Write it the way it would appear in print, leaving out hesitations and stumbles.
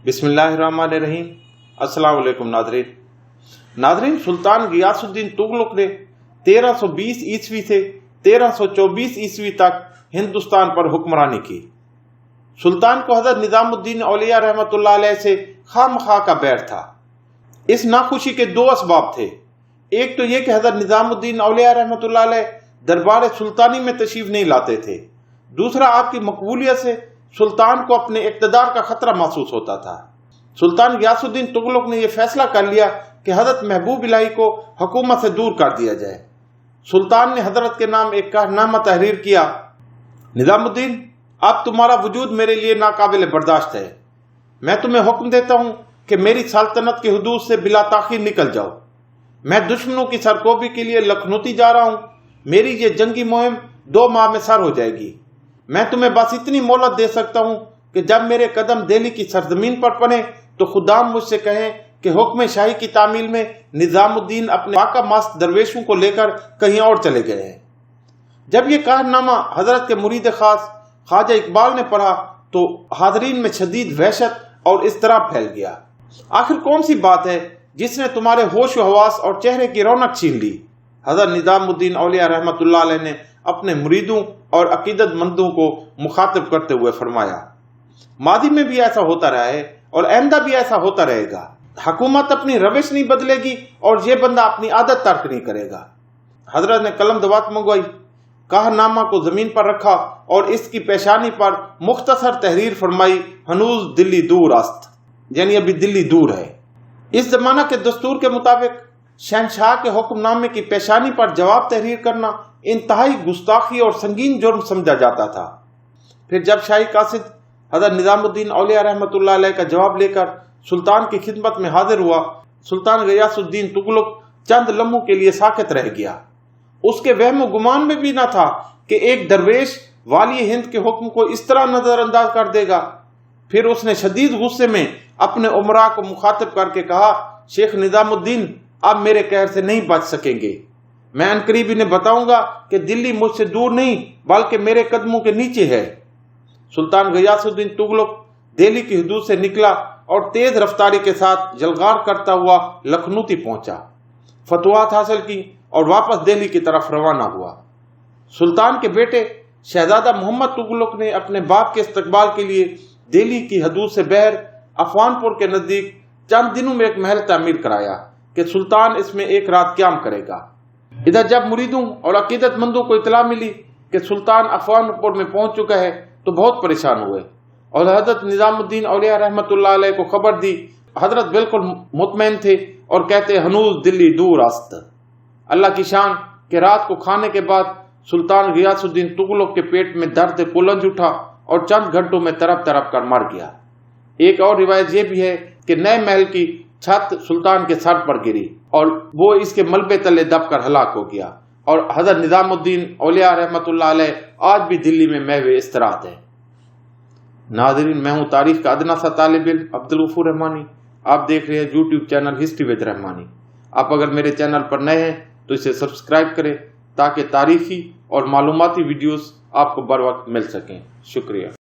बिस्मिल्लाहिर्रहमानिर्रहीम। अस्सलाम वालेकुम नादरीन, सुल्तान गियासुद्दीन तुगलक ने 1320 ईस्वी से 1324 ईस्वी तक हिंदुस्तान पर हुक्मरानी की। सुल्तान को हजरत निजामुद्दीन औलिया रहमतुल्लाह अलैह से खामखा का बैर था। इस नाखुशी के दो असबाब थे। एक तो यह कि हजरत निजामुद्दीन औलिया रहमतुल्लाह अलैह दरबार सुल्तानी में तशरीफ नहीं लाते थे। दूसरा, आपकी मकबूलियत से सुल्तान को अपने इक़्तिदार का खतरा महसूस होता था। सुल्तान गियासुद्दीन तुगलक ने यह फैसला कर लिया कि हजरत महबूब इलाही को हुकूमत से दूर कर दिया जाए। सुल्तान ने हजरत के नाम एक कहनामा तहरीर किया, निजामुद्दीन, अब तुम्हारा वजूद मेरे लिए नाकाबिल बर्दाश्त है। मैं तुम्हें हुक्म देता हूं कि मेरी सल्तनत की हुदूद से बिला ताखीर निकल जाओ। मैं दुश्मनों की सरकोबी के लिए लखनऊ जा रहा हूं। मेरी ये जंगी मुहिम 2 माह में सर हो जाएगी। मैं तुम्हें बस इतनी मोहलत दे सकता हूं कि जब मेरे कदम दिल्ली की सरजमीन पर पड़े तो खुदाम मुझसे कहें कि हुक्म शाही की तामील में निजामुद्दीन अपने वाका मस्त दरवेशों को लेकर कहीं और चले गए हैं। जब यह कहनामा हजरत के मुरीद खास ख्वाजा इकबाल ने पढ़ा तो हाजरीन में शदीद वहशत और इज़्तिराब फैल गया। आखिर कौन सी बात है जिसने तुम्हारे होश व हवास और चेहरे की रौनक छीन ली? हजरत निजामुद्दीन औलिया रहमतुल्लाह अलैह ने अपने मुरीदों और अकीदतमंदों को मुखातिब करते हुए फरमाया, मादी में भी ऐसा होता रहा है और आइंदा भी ऐसा होता रहेगा। हुकूमत अपनी रविश नहीं बदलेगी और ये बंदा अपनी आदत तर्क नहीं करेगा। हजरत ने कलम दवात मंगवाई, कहनामा को जमीन पर रखा और इसकी पेशानी पर मुख्तसर तहरीर फरमाई, हनूज दिल्ली दूर अस्त, यानी अभी दिल्ली दूर है। इस जमाना के दस्तूर के मुताबिक शहनशाह के हुक्मनामे की पेशानी पर जवाब तहरीर करना इंतहाई गुस्ताखी और संगीन जुर्म समझा जाता था। फिर जब शाही कासिद हजरत निजामुद्दीन औलिया रहमतुल्लाह अलैह का जवाब लेकर सुल्तान की खिदमत में हाजिर हुआ, सुल्तान गियासुद्दीन तुगलक चंद लम्हों के लिए साकित रह गया। उसके वहम गुमान में भी न था कि एक दरवेश वाली हिंद के हुक्म को इस तरह नजरअंदाज कर देगा। फिर उसने शदीद गुस्से में अपने उमरा को मुखातिब करके कहा, शेख निजामुद्दीन, आप मेरे कहर से नहीं बच सकेंगे। मैं अनकरीब इन्हें बताऊंगा कि दिल्ली मुझसे दूर नहीं बल्कि मेरे कदमों के नीचे है। सुल्तान गियासुद्दीन तुगलक दिल्ली की हुदूद से निकला और तेज रफ्तारी के साथ जलगार करता हुआ लखनऊ पहुंचा, फतवात हासिल की और वापस दिल्ली की तरफ रवाना हुआ। सुल्तान के बेटे शहजादा मोहम्मद तुगलक ने अपने बाप के इस्तकबाल के लिए दिल्ली की हदूद से बहर अफवानपुर के नजदीक चंद दिनों में एक महल तामीर कराया कि सुल्तान इसमें एक रात क्याम करेगा। इधर जब मुरीदों और अकीदतमंदों को इतला मिली कि सुल्तान अफवानपुर में पहुंच चुका है तो बहुत परेशान हुए और हजरत निजामुद्दीन औलिया रहमतुल्लाह अलैह को खबर दी। हजरत बिल्कुल मुतमईन थे और कहते, हनूज दिल्ली दूर अस्त। अल्लाह की शान कि रात को खाने के बाद सुल्तान गियासुद्दीन तुगलक के पेट में दर्द कुलंज उठा और चंद घंटों में तरफ तरफ कर मर गया। एक और रिवायत यह भी है कि नए महल की छत सुल्तान के सर पर गिरी और वो इसके मलबे तले दबकर हलाक हो गया और हजरत निजामुद्दीन औलिया रहमतुल्लाह अलैह आज भी दिल्ली में महवे इस्तराहत है। नाज़रीन, मैं हूँ तारीख का अदना सा तालिब इल्म अब्दुल गफूर रहमानी। आप देख रहे हैं YouTube channel history with Rahmani. आप अगर मेरे चैनल पर नए हैं तो इसे सब्सक्राइब करें ताकि तारीखी और मालूमाती वीडियोस आपको बर वक्त मिल सकें। शुक्रिया।